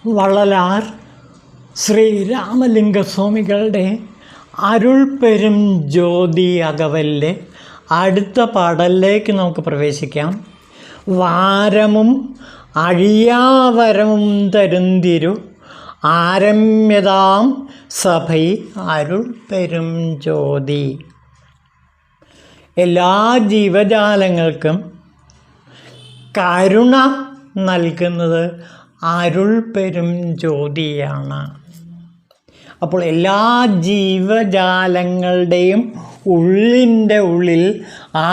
വള്ളലാർ ശ്രീരാമലിംഗസ്വാമികളുടെ അരുൾപ്പെരും ജ്യോതി അകവലിലെ അടുത്ത പാടലിലേക്ക് നമുക്ക് പ്രവേശിക്കാം. വാരമും അഴിയാവരമും തരുന്തിരു ആരമ്യതാം സഭൈ അരുൾപ്പെരും ജ്യോതി. എല്ലാ ജീവജാലങ്ങൾക്കും കരുണ നൽകുന്നത് അരുൾപ്പെരും ജ്യോതിയാണ്. അപ്പോൾ എല്ലാ ജീവജാലങ്ങളുടെയും ഉള്ളിൻ്റെ ഉള്ളിൽ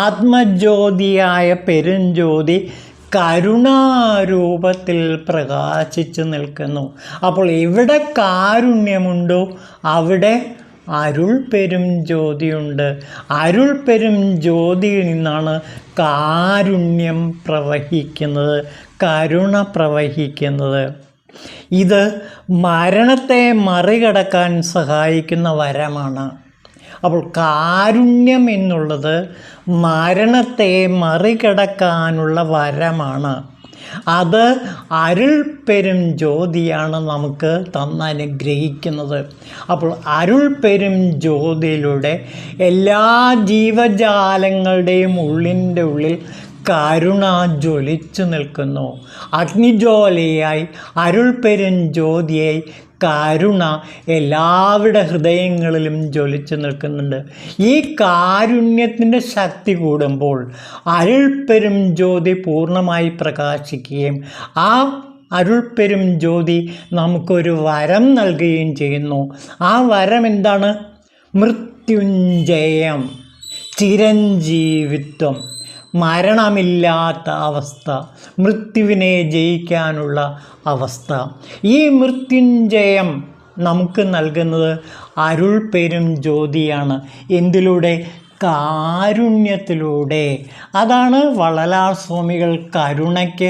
ആത്മജ്യോതിയായ പെരുംജ്യോതി കരുണാരൂപത്തിൽ പ്രകാശിച്ചു നിൽക്കുന്നു. അപ്പോൾ എവിടെ കാരുണ്യമുണ്ടോ അവിടെ അരുൾപ്പെരും ജ്യോതിയുണ്ട്. അരുൾപ്പെരും ജ്യോതിയിൽ നിന്നാണ് കാരുണ്യം പ്രവഹിക്കുന്നത്, കരുണ പ്രവഹിക്കുന്നത്. ഇത് മരണത്തെ മറികടക്കാൻ സഹായിക്കുന്ന വരമാണ്. അപ്പോൾ കാരുണ്യം എന്നുള്ളത് മരണത്തെ മറികടക്കാനുള്ള വരമാണ്. അത് അരുൾപ്പെരും ജ്യോതിയാണ് നമുക്ക് തന്നനുഗ്രഹിക്കുന്നത്. അപ്പോൾ അരുൾപ്പെരും ജ്യോതിയിലൂടെ എല്ലാ ജീവജാലങ്ങളുടെയും ഉള്ളിൻ്റെ ഉള്ളിൽ കരുണ ജ്വലിച്ചു നിൽക്കുന്നു. അഗ്നിജ്വാലയായി അരുൾപ്പെരും ജ്യോതിയായി കരുണ എല്ലാവരുടെ ഹൃദയങ്ങളിലും ജ്വലിച്ചു നിൽക്കുന്നുണ്ട്. ഈ കാരുണ്യത്തിൻ്റെ ശക്തി കൂടുമ്പോൾ അരുൾപ്പെരും ജ്യോതി പൂർണ്ണമായി പ്രകാശിക്കുകയും ആ അരുൾപ്പെരും ജ്യോതി നമുക്കൊരു വരം നൽകുകയും ചെയ്യുന്നു. ആ വരം എന്താണ്? മൃത്യുഞ്ജയം, ചിരഞ്ജീവിത്വം, മരണമില്ലാത്ത അവസ്ഥ, മൃത്യുവിനെ ജയിക്കാനുള്ള അവസ്ഥ. ഈ മൃത്യുഞ്ജയം നമുക്ക് നൽകുന്നത് അരുൾപ്പെരും ജ്യോതിയാണ്. എന്തിലൂടെ? കാരുണ്യത്തിലൂടെ. അതാണ് വള്ളലാർ സ്വാമികൾ കരുണയ്ക്ക്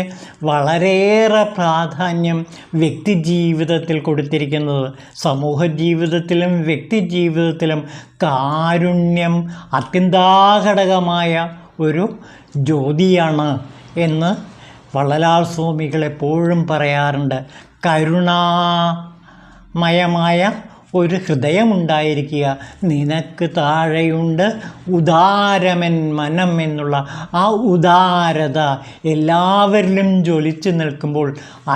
വളരെയേറെ പ്രാധാന്യം വ്യക്തിജീവിതത്തിൽ കൊടുത്തിരിക്കുന്നത്. സമൂഹ ജീവിതത്തിലും വ്യക്തിജീവിതത്തിലും കാരുണ്യം അത്യന്താഘടകമായ ഒരു ജ്യോതിയാണ് എന്ന് വള്ളലാർ സ്വാമികൾ എപ്പോഴും പറയാറുണ്ട്. കരുണാമയമായ ഒരു ഹൃദയമുണ്ടായിരിക്കുക, നിനക്ക് താഴെയുണ്ട് ഉദാരമൻ മനം എന്നുള്ള ആ ഉദാരത എല്ലാവരിലും ജ്വലിച്ചു നിൽക്കുമ്പോൾ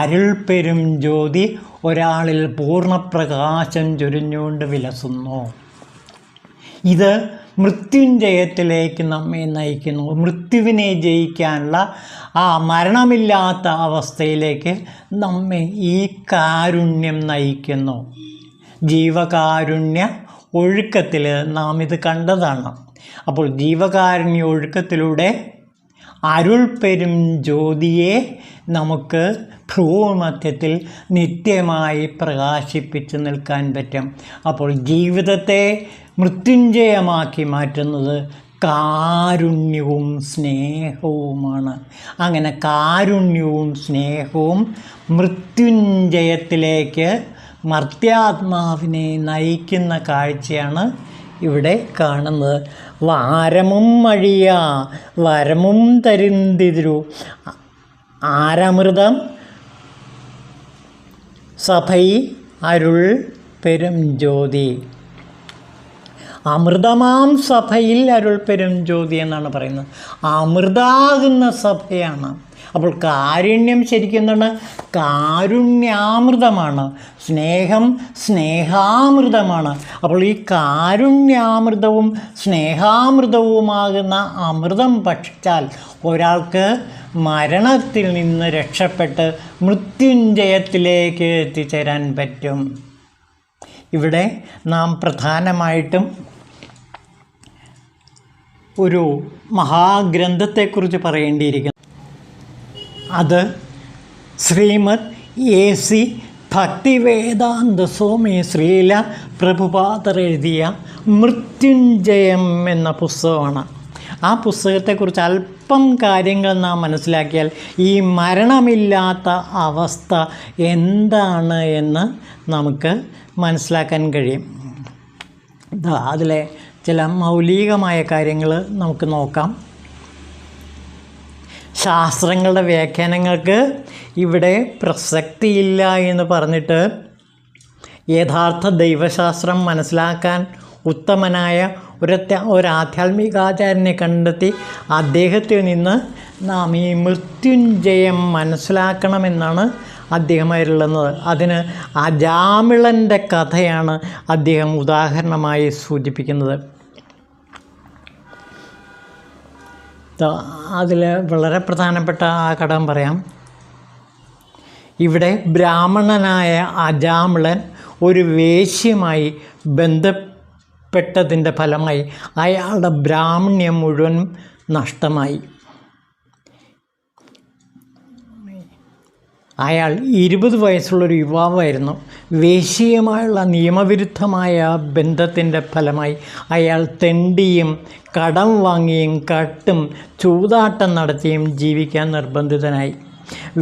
അരുൾപ്പെരും ജ്യോതി ഒരാളിൽ പൂർണ്ണപ്രകാശം ചൊരിഞ്ഞുകൊണ്ട് വിലസുന്നു. ഇത് മൃത്യുഞ്ജയത്തിലേക്ക് നമ്മെ നയിക്കുന്നു. മൃത്യുവിനെ ജയിക്കാനുള്ള ആ മരണമില്ലാത്ത അവസ്ഥയിലേക്ക് നമ്മെ ഈ കാരുണ്യം നയിക്കുന്നു. ജീവകാരുണ്യ ഒഴുക്കത്തിൽ നാം ഇത് കണ്ടതാണ്. അപ്പോൾ ജീവകാരുണ്യ ഒഴുക്കത്തിലൂടെ അരുൾപ്പെരും ജ്യോതിയെ നമുക്ക് ഭ്രൂമധ്യത്തിൽ നിത്യമായി പ്രകാശിപ്പിച്ച് നിൽക്കാൻ പറ്റും. അപ്പോൾ ജീവിതത്തെ മൃത്യുഞ്ജയമാക്കി മാറ്റുന്നത് കാരുണ്യവും സ്നേഹവുമാണ്. അങ്ങനെ കാരുണ്യവും സ്നേഹവും മൃത്യുഞ്ജയത്തിലേക്ക് മർത്യാത്മാവിനെ നയിക്കുന്ന കാഴ്ചയാണ് ഇവിടെ കാണുന്നത്. വാരമും അഴിയാ വരമും തരുന്തിരു ആരമൃതം സഭൈ അരുൾ പെരും ജ്യോതി. അമൃതമാം സഭയിൽ അരുൾപ്പെരും ജ്യോതി എന്നാണ് പറയുന്നത്. അമൃതാകുന്ന സഭയാണ്. അപ്പോൾ കാരുണ്യം ശരിക്കും എന്താണ്? കാരുണ്യാമൃതമാണ്. സ്നേഹം സ്നേഹാമൃതമാണ്. അപ്പോൾ ഈ കാരുണ്യാമൃതവും സ്നേഹാമൃതവുമാകുന്ന അമൃതം ഭക്ഷിച്ചാൽ ഒരാൾക്ക് മരണത്തിൽ നിന്ന് രക്ഷപ്പെട്ട് മൃത്യുഞ്ജയത്തിലേക്ക് എത്തിച്ചേരാൻ പറ്റും. ഇവിടെ നാം പ്രധാനമായിട്ടും ഒരു മഹാഗ്രന്ഥത്തെക്കുറിച്ച് പറയേണ്ടിയിരിക്കുന്നു. അത് ശ്രീമദ് AC ഭക്തിവേദാന്ത സ്വാമി ശ്രീല പ്രഭുപാദർ എഴുതിയ മൃത്യുഞ്ജയം എന്ന പുസ്തകമാണ്. ആ പുസ്തകത്തെക്കുറിച്ച് അല്പം കാര്യങ്ങൾ നാം മനസ്സിലാക്കിയാൽ ഈ മരണമില്ലാത്ത അവസ്ഥ എന്താണ് എന്ന് നമുക്ക് മനസ്സിലാക്കാൻ കഴിയും. അതിലെ ചില മൗലികമായ കാര്യങ്ങൾ നമുക്ക് നോക്കാം. ശാസ്ത്രങ്ങളുടെ വ്യാഖ്യാനങ്ങൾക്ക് ഇവിടെ പ്രസക്തിയില്ല എന്ന് പറഞ്ഞിട്ട് യഥാർത്ഥ ദൈവശാസ്ത്രം മനസ്സിലാക്കാൻ ഉത്തമനായ ഒരാധ്യാത്മികാചാര്യനെ കണ്ടെത്തി അദ്ദേഹത്തിൽ നിന്ന് നാം ഈ മൃത്യുഞ്ജയം മനസ്സിലാക്കണമെന്നാണ് അദ്ദേഹം അരുളുന്നത്. അതിന് അജാമിളൻ്റെ കഥയാണ് അദ്ദേഹം ഉദാഹരണമായി സൂചിപ്പിക്കുന്നത്. അതിൽ വളരെ പ്രധാനപ്പെട്ട ആ ഘടകം പറയാം. ഇവിടെ ബ്രാഹ്മണനായ അജാമിളൻ ഒരു വേശ്യയുമായി ബന്ധപ്പെട്ടതിൻ്റെ ഫലമായി അയാളുടെ ബ്രാഹ്മണ്യം മുഴുവൻ നഷ്ടമായി. അയാൾ 20 വയസ്സുള്ളൊരു യുവാവായിരുന്നു. വേശ്യയുമായുള്ള നിയമവിരുദ്ധമായ ബന്ധത്തിൻ്റെ ഫലമായി അയാൾ തെണ്ടിയും കടം വാങ്ങിയും കട്ടും ചൂതാട്ടം നടത്തിയും ജീവിക്കാൻ നിർബന്ധിതനായി.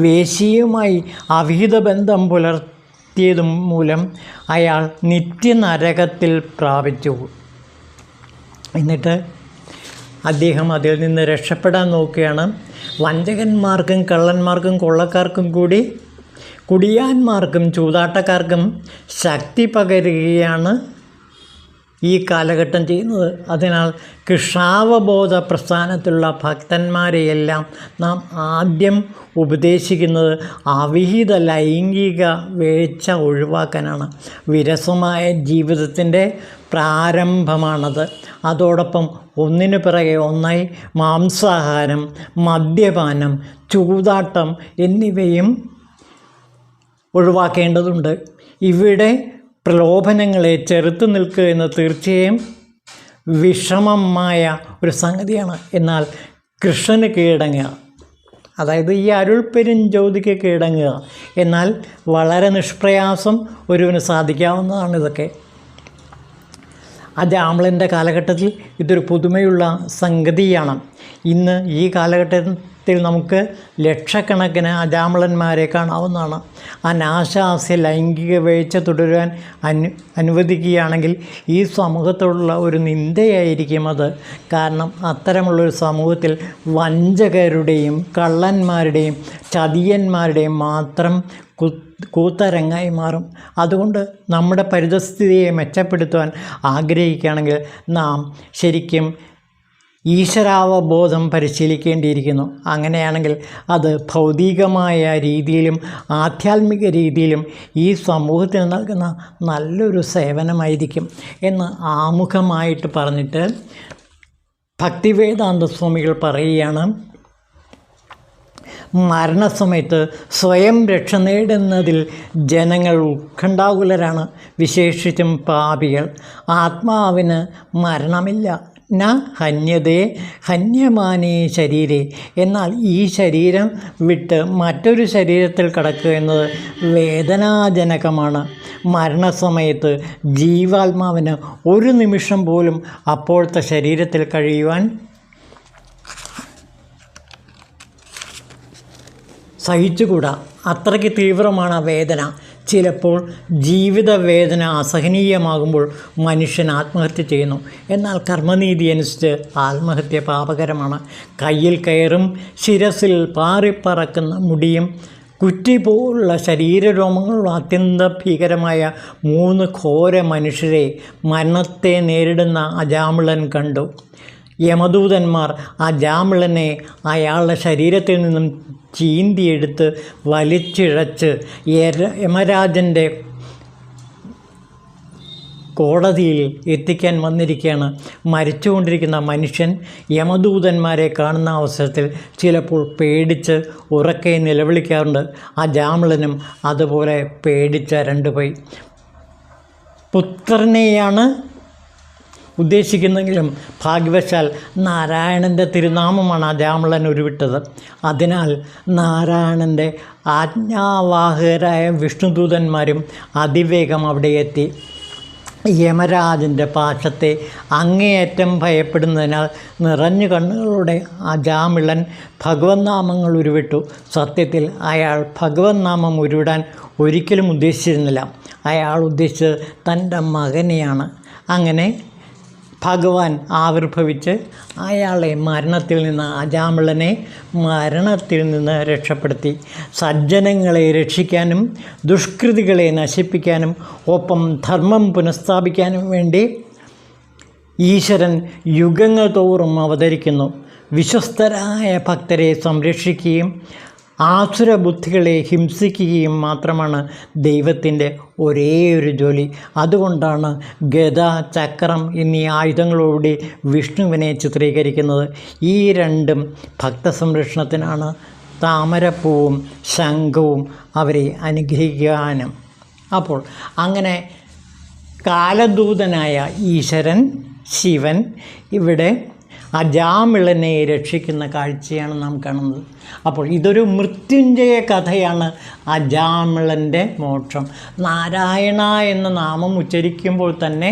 വേശ്യയുമായി അവിഹിത ബന്ധം പുലർത്തിയതും മൂലം അയാൾ നിത്യനരകത്തിൽ പ്രാപിച്ചു. എന്നിട്ട് അദ്ദേഹം അതിൽ നിന്ന് രക്ഷപ്പെടാൻ നോക്കുകയാണ്. വഞ്ചകന്മാർക്കും കള്ളന്മാർക്കും കൊള്ളക്കാർക്കും കൂടി കുടിയാന്മാർക്കും ചൂതാട്ടക്കാർക്കും ശക്തി പകരുകയാണ് ഈ കാലഘട്ടം ചെയ്യുന്നത്. അതിനാൽ കൃഷ്ണാവബോധ പ്രസ്ഥാനത്തിലുള്ള ഭക്തന്മാരെയെല്ലാം നാം ആദ്യം ഉപദേശിക്കുന്നത് അവിഹിത ലൈംഗിക വേഴ്ച ഒഴിവാക്കാനാണ്. വിരസമായ ജീവിതത്തിൻ്റെ പ്രാരംഭമാണത്. അതോടൊപ്പം ഒന്നിനു പിറകെ ഒന്നായി മാംസാഹാരം, മദ്യപാനം, ചൂതാട്ടം എന്നിവയും ഒഴിവാക്കേണ്ടതുണ്ട്. ഇവിടെ പ്രലോഭനങ്ങളെ ചെറുത്തു നിൽക്കുക എന്ന് തീർച്ചയായും വിഷമമായ ഒരു സംഗതിയാണ്. എന്നാൽ കൃഷ്ണന് കീഴടങ്ങുക, അതായത് ഈ അരുൾപ്പെരുംജ്യോതിക്ക് കീഴടങ്ങുക എന്നാൽ വളരെ നിഷ്പ്രയാസം ഒരുവന് സാധിക്കാവുന്നതാണ്. ഇതൊക്കെ അജാമിളൻ്റെ കാലഘട്ടത്തിൽ ഇതൊരു പുതുമയുള്ള സംഗതിയാണ്. ഇന്ന് ഈ കാലഘട്ടത്തിൽ നമുക്ക് ലക്ഷക്കണക്കിന് അജാമിളന്മാരെ കാണാവുന്നതാണ്. അനാശാസ്യ ലൈംഗിക വീഴ്ച തുടരാൻ അനുവദിക്കുകയാണെങ്കിൽ ഈ സമൂഹത്തോടുള്ള ഒരു നിന്ദയായിരിക്കും അത്. കാരണം അത്തരമുള്ളൊരു സമൂഹത്തിൽ വഞ്ചകരുടെയും കള്ളന്മാരുടെയും ചതിയന്മാരുടെയും മാത്രം കൂത്തരങ്ങായി മാറും. അതുകൊണ്ട് നമ്മുടെ പരിതസ്ഥിതിയെ മെച്ചപ്പെടുത്തുവാൻ ആഗ്രഹിക്കുകയാണെങ്കിൽ നാം ശരിക്കും ഈശ്വരാവബോധം പരിശീലിക്കേണ്ടിയിരിക്കുന്നു. അങ്ങനെയാണെങ്കിൽ അത് ഭൗതികമായ രീതിയിലും ആധ്യാത്മിക രീതിയിലും ഈ സമൂഹത്തിന് നൽകുന്ന നല്ലൊരു സേവനമായിരിക്കും എന്ന് ആമുഖമായിട്ട് പറഞ്ഞിട്ട് ഭക്തിവേദാന്ത സ്വാമികൾ പറയുകയാണ്, മരണസമയത്ത് സ്വയം രക്ഷ നേടുന്നതിൽ ജനങ്ങൾ ഉത്കണ്ഠാകുലരാണ്, വിശേഷിച്ചും പാപികൾ. ആത്മാവിന് മരണമില്ല. ന ഹന്യതേ ഹന്യമാനേ ശരീരേ. എന്നാൽ ഈ ശരീരം വിട്ട് മറ്റൊരു ശരീരത്തിൽ കടക്കുക എന്നത് വേദനാജനകമാണ്. മരണസമയത്ത് ജീവാത്മാവിന് ഒരു നിമിഷം പോലും അപ്പോഴത്തെ ശരീരത്തിൽ കഴിയുവാൻ സഹിച്ചുകൂടാ. അത്രയ്ക്ക് തീവ്രമാണ് വേദന. ചിലപ്പോൾ ജീവിത വേദന അസഹനീയമാകുമ്പോൾ മനുഷ്യൻ ആത്മഹത്യ ചെയ്യുന്നു. എന്നാൽ കർമ്മനീതി അനുസരിച്ച് ആത്മഹത്യ പാപകരമാണ്. കയ്യിൽ കയറും, ശിരസിൽ പാറിപ്പറക്കുന്ന മുടിയും കുറ്റി പോലുള്ള ശരീരരോമങ്ങളുള്ള അത്യന്ത ഭീകരമായ 3 ഘോര മനുഷ്യരെ മരണത്തെ നേരിടുന്ന അജാമിളൻ കണ്ടു. യമദൂതന്മാർ അജാമിളനെ അയാളുടെ ശരീരത്തിൽ നിന്നും ചീന്തിയെടുത്ത് വലിച്ചിഴച്ച് യമരാജൻ്റെ കോടതിയിൽ എത്തിക്കാൻ വന്നിരിക്കുകയാണ്. മരിച്ചുകൊണ്ടിരിക്കുന്ന മനുഷ്യൻ യമദൂതന്മാരെ കാണുന്ന അവസരത്തിൽ ചിലപ്പോൾ പേടിച്ച് ഉറക്കെ നിലവിളിക്കാറുണ്ട്. അജാമിളനും അതുപോലെ പേടിച്ചരണ്ടുപോയി. പുത്രനെയാണ് ഉദ്ദേശിക്കുന്നെങ്കിലും ഭാഗ്യവശാൽ നാരായണൻ്റെ തിരുനാമമാണ് അജാമിളൻ ഉരുവിട്ടത്. അതിനാൽ നാരായണൻ്റെ ആജ്ഞാവാഹകരായ വിഷ്ണുദൂതന്മാരും അതിവേഗം അവിടെ എത്തി. യമരാജൻ്റെ പാശത്തെ അങ്ങേയറ്റം ഭയപ്പെടുന്നതിനാൽ നിറഞ്ഞു കണ്ണുകളുടെ അജാമിളൻ ഭഗവത് നാമങ്ങൾ ഉരുവിട്ടു. സത്യത്തിൽ അയാൾ ഭഗവത് നാമം ഉരുവിടാൻ ഒരിക്കലും ഉദ്ദേശിച്ചിരുന്നില്ല. അയാൾ ഉദ്ദേശിച്ചത് തൻ്റെ മകനെയാണ്. അങ്ങനെ ഭഗവാൻ ആവിർഭവിച്ച് അയാളെ മരണത്തിൽ നിന്ന്, അജാമിളനെ മരണത്തിൽ നിന്ന് രക്ഷപ്പെടുത്തി. സജ്ജനങ്ങളെ രക്ഷിക്കാനും ദുഷ്കൃതികളെ നശിപ്പിക്കാനും ഒപ്പം ധർമ്മം പുനഃസ്ഥാപിക്കാനും വേണ്ടി ഈശ്വരൻ യുഗങ്ങൾ തോറും അവതരിക്കുന്നു. വിശ്വസ്തരായ ഭക്തരെ സംരക്ഷിക്കുകയും ആസുരബുദ്ധികളെ ഹിംസിക്കുകയും മാത്രമാണ് ദൈവത്തിൻ്റെ ഒരേ ഒരു ജോലി. അതുകൊണ്ടാണ് ഗദ, ചക്രം എന്നീ ആയുധങ്ങളോടെ വിഷ്ണുവിനെ ചിത്രീകരിക്കുന്നത്. ഈ രണ്ടും ഭക്തസംരക്ഷണത്തിനാണ്. താമരപ്പൂവും ശംഖവും അവരെ അനുഗ്രഹിക്കാനും. അപ്പോൾ അങ്ങനെ കാലദൂതനായ ഈശ്വരൻ ശിവൻ ഇവിടെ അജാമിളനെ രക്ഷിക്കുന്ന കാഴ്ചയാണ് നാം കാണുന്നത്. അപ്പോൾ ഇതൊരു മൃത്യുഞ്ജയ കഥയാണ്. അജാമിളൻ്റെ മോക്ഷം. നാരായണ എന്ന നാമം ഉച്ചരിക്കുമ്പോൾ തന്നെ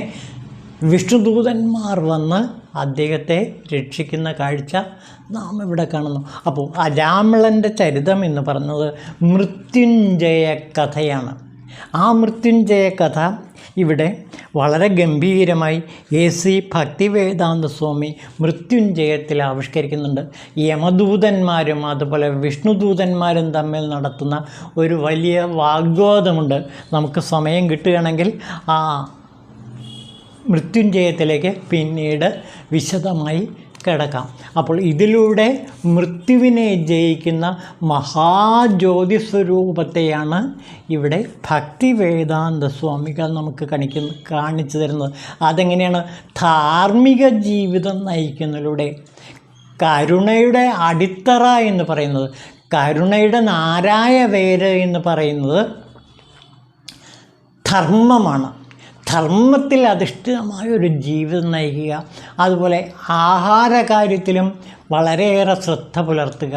വിഷ്ണുദൂതന്മാർ വന്ന് അദ്ദേഹത്തെ രക്ഷിക്കുന്ന കാഴ്ച നാം ഇവിടെ കാണുന്നു. അപ്പോൾ അജാമിളൻ്റെ ചരിതം എന്ന് പറയുന്നത് മൃത്യുഞ്ജയ കഥയാണ്. ആ മൃത്യുഞ്ജയ കഥ ഇവിടെ വളരെ ഗംഭീരമായി AC ഭക്തിവേദാന്ത സ്വാമി മൃത്യുഞ്ജയത്തിൽ ആവിഷ്കരിക്കുന്നുണ്ട്. യമദൂതന്മാരും അതുപോലെ വിഷ്ണുദൂതന്മാരും തമ്മിൽ നടത്തുന്ന ഒരു വലിയ വാഗ്വാദമുണ്ട്. നമുക്ക് സമയം കിട്ടുകയാണെങ്കിൽ ആ മൃത്യുഞ്ജയത്തിലേക്ക് പിന്നീട് വിശദമായി കിടക്കാം. അപ്പോൾ ഇതിലൂടെ മൃത്യുവിനെ ജയിക്കുന്ന മഹാജ്യോതി സ്വരൂപത്തെയാണ് ഇവിടെ ഭക്തിവേദാന്ത സ്വാമികൾ നമുക്ക് കാണിച്ചു തരുന്നത്. അതെങ്ങനെയാണ്? ധാർമ്മിക ജീവിതം നയിക്കുന്നതിലൂടെ. കരുണയുടെ അടിത്തറ എന്ന് പറയുന്നത്, കരുണയുടെ നാരായ വേര് എന്ന് പറയുന്നത് ധർമ്മമാണ്. ധർമ്മത്തിൽ അധിഷ്ഠിതമായൊരു ജീവിതം നയിക്കുക. അതുപോലെ ആഹാര കാര്യത്തിലും വളരെയേറെ ശ്രദ്ധ പുലർത്തുക.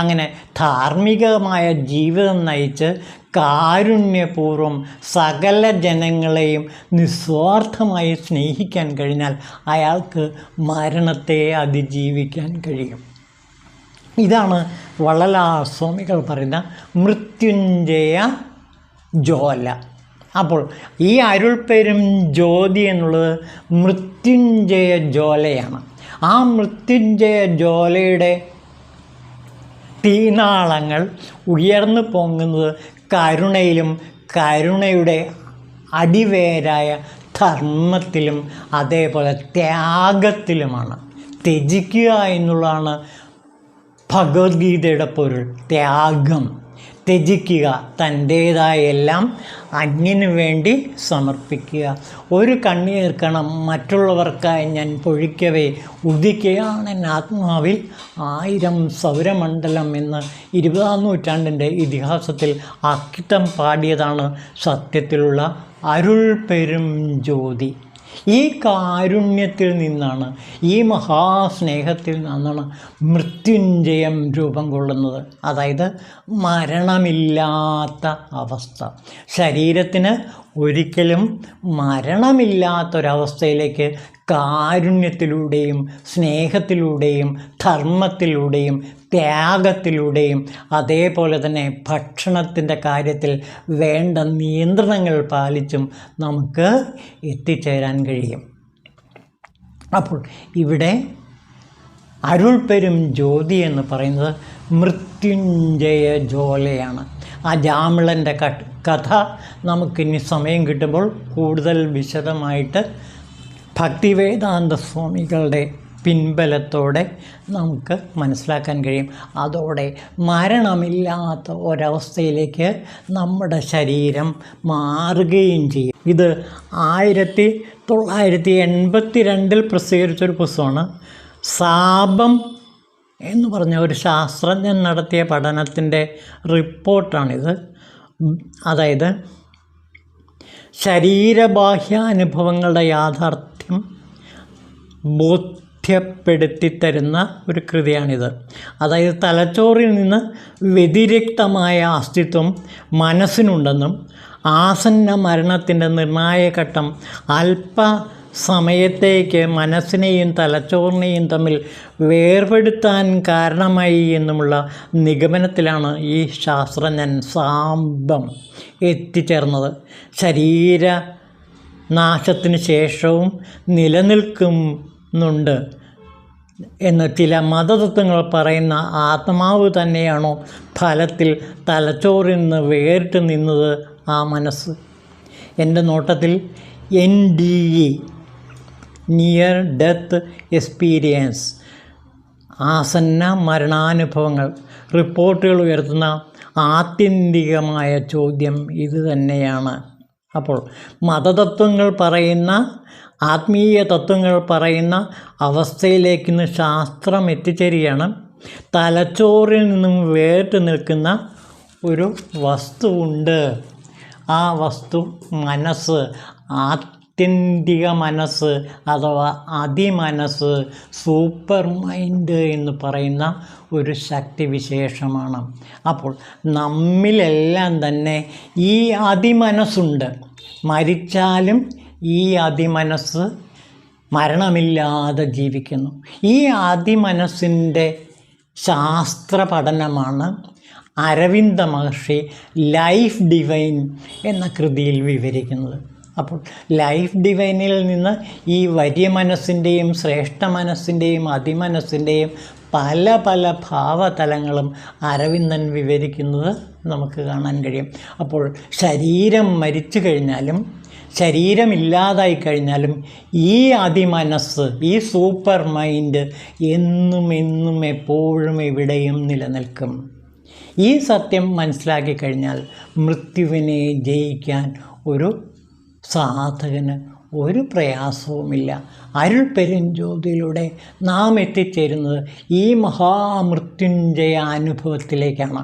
അങ്ങനെ ധാർമ്മികമായ ജീവിതം നയിച്ച് കാരുണ്യപൂർവ്വം സകല ജനങ്ങളെയും നിസ്വാർത്ഥമായി സ്നേഹിക്കാൻ കഴിഞ്ഞാൽ അയാൾക്ക് മരണത്തെ അതിജീവിക്കാൻ കഴിയും. ഇതാണ് വള്ളലാർ സ്വാമികൾ പറയുന്ന മൃത്യുഞ്ജയ ജ്വാല. അപ്പോൾ ഈ അരുൾപ്പെരും ജ്യോതി എന്നുള്ളത് മൃത്യുഞ്ജയ ജ്വാലയാണ്. ആ മൃത്യുഞ്ജയ ജ്വാലയുടെ തീനാളങ്ങൾ ഉയർന്നു പൊങ്ങുന്നത് കരുണയിലും കരുണയുടെ അടിവേരായ ധർമ്മത്തിലും അതേപോലെ ത്യാഗത്തിലുമാണ്. ത്യജിക്കുക എന്നുള്ളതാണ് ഭഗവത്ഗീതയുടെ പൊരുൾ. ത്യാഗം, ത്യജിക്കുക, തൻ്റേതായ എല്ലാം അന്യന് വേണ്ടി സമർപ്പിക്കുക. ഒരു കണ്ണീർ കണം മറ്റുള്ളവർക്കായി ഞാൻ പൊഴിക്കവേ ഉദിക്കുകയാണ് എൻ ആത്മാവിൽ 1000 സൗരമണ്ഡലം എന്ന് 20-ാം നൂറ്റാണ്ടിൻ്റെ ഇതിഹാസത്തിൽ അക്കിത്തം പാടിയതാണ് സത്യത്തിലുള്ള അരുൾ പെരും ജ്യോതി. ഈ കാരുണ്യത്തിൽ നിന്നാണ്, ഈ മഹാസ്നേഹത്തിൽ നിന്നാണ് മൃത്യുഞ്ജയം രൂപം കൊള്ളുന്നത്. അതായത് മരണമില്ലാത്ത അവസ്ഥ. ശരീരത്തിന് ഒരിക്കലും മരണമില്ലാത്തൊരവസ്ഥയിലേക്ക് കാരുണ്യത്തിലൂടെയും സ്നേഹത്തിലൂടെയും ധർമ്മത്തിലൂടെയും ത്യാഗത്തിലൂടെയും അതേപോലെ തന്നെ ഭക്ഷണത്തിൻ്റെ കാര്യത്തിൽ വേണ്ട നിയന്ത്രണങ്ങൾ പാലിച്ചും നമുക്ക് എത്തിച്ചേരാൻ കഴിയും. അപ്പോൾ ഇവിടെ അരുൾപ്പെരും ജ്യോതി എന്ന് പറയുന്നത് മൃത്യുഞ്ജയ ജ്വാലയാണ്. ആ ജാമിളൻ്റെ കഥ നമുക്കിനി സമയം കിട്ടുമ്പോൾ കൂടുതൽ വിശദമായിട്ട് ഭക്തിവേദാന്ത സ്വാമികളുടെ പിൻബലത്തോടെ നമുക്ക് മനസ്സിലാക്കാൻ കഴിയും. അതോടെ മരണമില്ലാത്ത ഒരവസ്ഥയിലേക്ക് നമ്മുടെ ശരീരം മാറുകയും ചെയ്യും. ഇത് 1982 പ്രസിദ്ധീകരിച്ചൊരു പുസ്തകമാണ്. സാപം എന്ന് പറഞ്ഞ ഒരു ശാസ്ത്രജ്ഞൻ നടത്തിയ പഠനത്തിൻ്റെ റിപ്പോർട്ടാണിത്. അതായത് ശരീരബാഹ്യാനുഭവങ്ങളുടെ യാഥാർത്ഥ്യം ബോധ്യപ്പെടുത്തിത്തരുന്ന ഒരു കൃതിയാണിത്. അതായത് തലച്ചോറിൽ നിന്ന് വ്യതിരിക്തമായ അസ്തിത്വം മനസ്സിനുണ്ടെന്നും ആസന്ന മരണത്തിൻ്റെ നിർണായകഘട്ടം അല്പസമയത്തേക്ക് മനസ്സിനെയും തലച്ചോറിനെയും തമ്മിൽ വേർപെടുത്താൻ കാരണമായി എന്നുമുള്ള നിഗമനത്തിലാണ് ഈ ശാസ്ത്രജ്ഞൻ സാംബം എത്തിച്ചേർന്നത്. ശരീര നാശത്തിന് ശേഷവും നിലനിൽക്കുന്നുണ്ട് എന്ന് ചില മതതത്വങ്ങൾ പറയുന്ന ആത്മാവ് തന്നെയാണോ ഫലത്തിൽ തലച്ചോറിൽ നിന്ന് വേറിട്ട് നിന്നത് ആ മനസ്സ്? എൻ്റെ നോട്ടത്തിൽ NDE, നിയർ ഡെത്ത് എക്സ്പീരിയൻസ്, ആസന്ന മരണാനുഭവങ്ങൾ റിപ്പോർട്ടുകൾ ഉയർത്തുന്ന ആത്യന്തികമായ ചോദ്യം ഇത് തന്നെയാണ്. അപ്പോൾ മതതത്വങ്ങൾ പറയുന്ന, ആത്മീയ തത്വങ്ങൾ പറയുന്ന അവസ്ഥയിലേക്ക് ഇന്ന് ശാസ്ത്രം എത്തിച്ചേരുകയാണ്. തലച്ചോറിൽ നിന്നും വേറിട്ട് നിൽക്കുന്ന ഒരു വസ്തുവുണ്ട്. ആ വസ്തു മനസ്സ്, ആത്യന്തിക മനസ്സ് അഥവാ അതിമനസ്സ്, സൂപ്പർ മൈൻഡ് എന്ന് പറയുന്ന ഒരു ശക്തിവിശേഷമാണ്. അപ്പോൾ നമ്മിലെല്ലാം തന്നെ ഈ അതിമനസ്സുണ്ട്. മരിച്ചാലും ഈ അതിമനസ്സ് മരണമില്ലാതെ ജീവിക്കുന്നു. ഈ അതിമനസ്സിൻ്റെ ശാസ്ത്ര പഠനമാണ് അരവിന്ദ മഹർഷി ലൈഫ് ഡിവൈൻ എന്ന കൃതിയിൽ വിവരിക്കുന്നത്. അപ്പോൾ ലൈഫ് ഡിവൈനിൽ നിന്ന് ഈ വലിയ മനസ്സിൻ്റെയും ശ്രേഷ്ഠ മനസ്സിൻ്റെയും അതിമനസ്സിൻ്റെയും പല പല ഭാവതലങ്ങളും അരവിന്ദൻ വിവരിക്കുന്നത് നമുക്ക് കാണാൻ കഴിയും. അപ്പോൾ ശരീരം മരിച്ചു കഴിഞ്ഞാലും ശരീരമില്ലാതായി കഴിഞ്ഞാലും ഈ അതിമനസ്സ്, ഈ സൂപ്പർ മൈൻഡ് എന്നും എന്നും എപ്പോഴും എവിടെയും നിലനിൽക്കും. ഈ സത്യം മനസ്സിലാക്കി കഴിഞ്ഞാൽ മൃത്യുവിനെ ജയിക്കാൻ ഒരു സാധകന് ഒരു പ്രയാസവുമില്ല. അരുൾ പെരുഞ്ചോതിയിലൂടെ നാം എത്തിച്ചേരുന്നത് ഈ മഹാമൃത്യുഞ്ജയ അനുഭവത്തിലേക്കാണ്.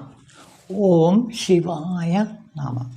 ഓം ശിവായ നമഃ.